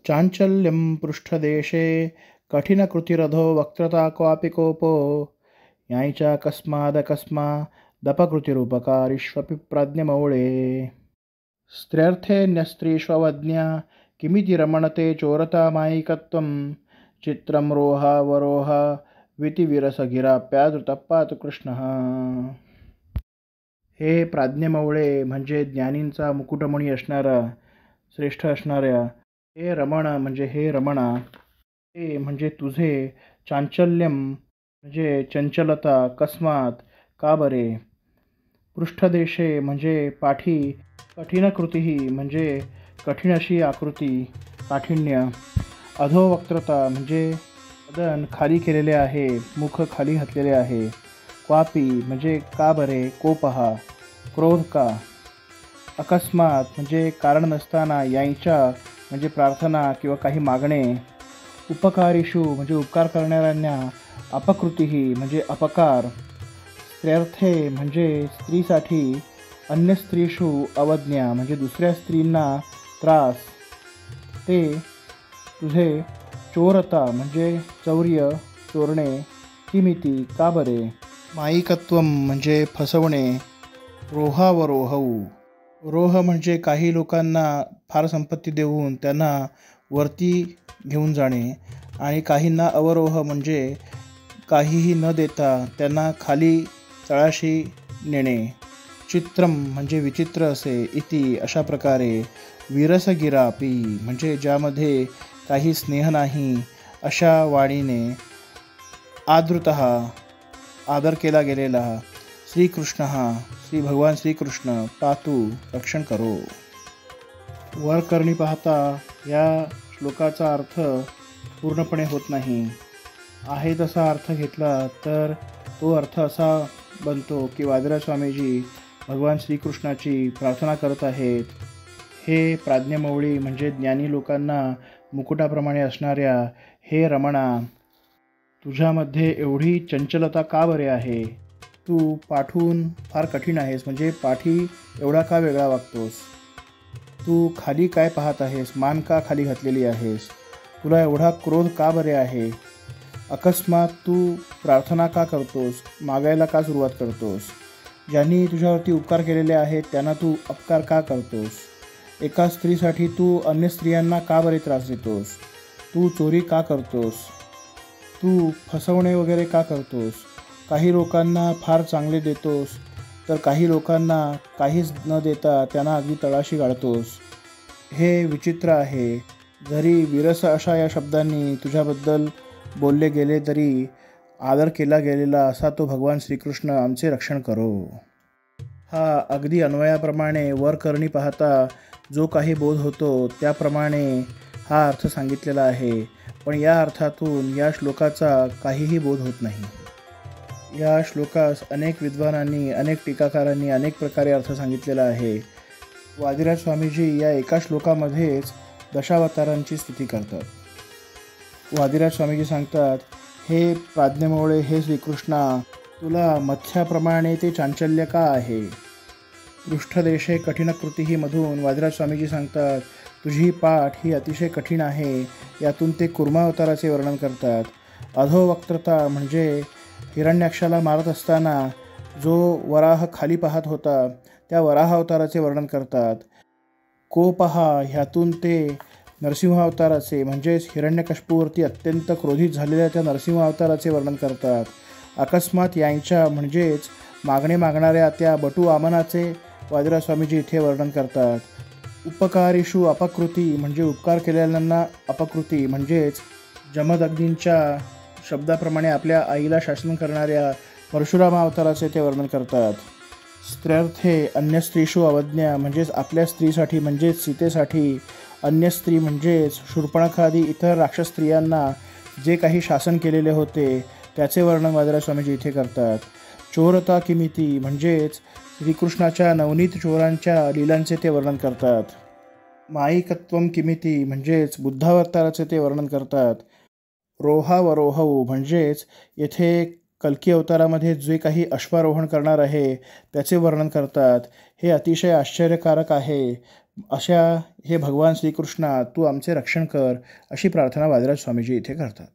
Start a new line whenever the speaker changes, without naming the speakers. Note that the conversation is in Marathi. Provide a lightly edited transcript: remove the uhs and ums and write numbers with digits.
चाञ्चल्यं पृष्ठदेशे कठिनकृतिरधो वक्त्रता क्वापि कोपो याय च कस्मादकस्मादपकृतिरुपकारिष्वपि प्राज्ञमौळे। स्त्र्यर्थेऽन्यस्त्रीष्ववज्ञा किमिति रमणते चोरता मायिकत्वं चित्रं रोहावरोह वितिविरसगिराप्यादृतः पातु कृष्णः। हे प्राज्ञमौळे म्हणजे ज्ञानींचा मुकुटमणी असणारा श्रेष्ठ असणाऱ्या, हे रमण म्हणजे हे रमणा, हे म्हणजे तुझे, चांचल्यम म्हणजे चंचलता, कस्मात का बरे, पृष्ठदेशे म्हणजे पाठी, कठीणकृती म्हणजे कठीण अशी आकृती, काठिण्य, अधोवक्त्रता म्हणजे वदन खाली केलेले आहे, मुख खाली घातलेले आहे, क्वापी म्हणजे का बरे, कोपहा क्रोध का, अकस्मात म्हणजे कारण नसताना, यायच्या म्हणजे प्रार्थना किंवा काही मागणे, उपकारीषु म्हणजे उपकार करणाऱ्यांना, अपकृतीही म्हणजे अपकार, स्त्र्यर्थे म्हणजे स्त्रीसाठी, अन्य स्त्रीषु अवज्ञा म्हणजे दुसऱ्या स्त्रींना त्रास, ते तुझे, चोरता म्हणजे चौर्य चोरणे, किमिती का बरे, मायिकत्वम म्हणजे फसवणे, रोहावरोहऊ, रोह म्हणजे काही लोकांना फार संपत्ती देऊन त्यांना वरती घेऊन जाणे आणि काहींना अवरोह म्हणजे काहीही न देता त्यांना खाली तळाशी नेणे, चित्रम म्हणजे विचित्र असे, इति अशा प्रकारे, विरसगिरापी म्हणजे ज्यामध्ये काही स्नेह नाही अशा वाणीने, आदृतः आदर केला गेलेला, श्रीकृष्ण श्री भगवान श्रीकृष्ण, पातू रक्षण करो। वरकरणी पाहता या श्लोकाचा अर्थ पूर्णपणे होत नाही, आहे तसा अर्थ घेतला तर तो अर्थ असा बनतो की वादिराज स्वामीजी भगवान श्रीकृष्णाची प्रार्थना करत आहेत, हे प्राज्ञमौळी म्हणजे ज्ञानी लोकांना मुकुटाप्रमाणे असणाऱ्या हे रमणा, तुझ्यामध्ये एवढी चंचलता का बरे आहे, तू पाठून फार कठीण आहेस म्हणजे पाठी एवढा का वेगळा वागतोस, तू खाली काय पाहत आहेस, मान का खाली घातलेली आहेस, तुला एवढा क्रोध का बरे आहे, अकस्मात तू प्रार्थना का करतोस, मागायला का सुरुवात करतोस, ज्यांनी तुझ्यावरती उपकार केलेले आहेत त्यांना तू अपकार का करतोस, एका स्त्रीसाठी तू अन्य स्त्रियांना का बरे त्रास देतोस, तू चोरी का करतोस, तू फसवणे वगैरे का करतोस, काही लोकांना फार चांगले देतोस तर काही लोकांना काहीच न देता त्यांना अगदी तळाशी गाळतोस, हे विचित्र आहे, जरी विरस अशा या शब्दांनी तुझ्याबद्दल बोलले गेले तरी आदर केला गेलेला असा तो भगवान श्रीकृष्ण आमचे रक्षण करो। हा अगदी अन्वयाप्रमाणे वरकरणी पाहता जो काही बोध होतो त्याप्रमाणे हा अर्थ सांगितलेला आहे, पण या अर्थातून या श्लोकाचा काहीही बोध होत नाही। या श्लोकास अनेक विद्वानांनी, अनेक टीकाकारांनी अनेक प्रकारे अर्थ सांगितलेला आहे। वादिराज स्वामीजी या एका श्लोकामध्येच दशावतारांची स्तुती करतात। वादिराज स्वामीजी सांगतात, हे प्राज्ञमौळे हे श्रीकृष्णा, तुला मत्स्याप्रमाणे ते चांचल्य का आहे, पृष्ठदेशे कठीणकृती ही मधून वादिराज स्वामीजी सांगतात, तुझी पाठ ही अतिशय कठीण आहे, यातून ते कुर्मावताराचे वर्णन करतात। अधोवक्त्रता म्हणजे हिरण्याक्षाला मारत असताना जो वराह खाली पाहत होता त्या वराह अवताराचे वर्णन करतात। कोपहा ह्यातून ते नरसिंह अवताराचे म्हणजेच हिरण्यकश्यपूवरती अत्यंत क्रोधित झालेल्या त्या नरसिंह अवताराचे वर्णन करतात। अकस्मात यांच्या म्हणजेच मागणे मागणाऱ्या त्या बटू वामनाचे वादिराज स्वामीजी इथे वर्णन करतात। उपकारीषु अपकृती म्हणजे उपकार केलेल्यांना अपकृती म्हणजेच जमदग्नींच्या शब्दाप्रमाणे आपल्या आईला शासन करणाऱ्या परशुराम अवताराचे ते वर्णन करतात। स्त्र्यर्थे अन्य स्त्रीषु अवज्ञा म्हणजेच आपल्या स्त्रीसाठी म्हणजेच सीतेसाठी, अन्य स्त्री म्हणजेच शूर्पणखादी इतर राक्षस स्त्रियांना जे काही शासन केलेले होते त्याचे वर्णन वादिराज स्वामीजी इथे करतात। चोरता किमिती म्हणजेच श्रीकृष्णाच्या नवनीत चोरांच्या लीलांचे ते वर्णन करतात। मायिकत्वम किमिती म्हणजेच बुद्धावताराचे ते वर्णन करतात। रोहावरोहऊ म्हणजेच येथे कल्की अवतारामध्ये जे काही अश्वारोहण करणार आहे त्याचे वर्णन करतात। हे अतिशय आश्चर्यकारक आहे, अशा हे भगवान श्रीकृष्णा तू आमचे रक्षण कर अशी प्रार्थना वादिराज स्वामीजी इथे करतात.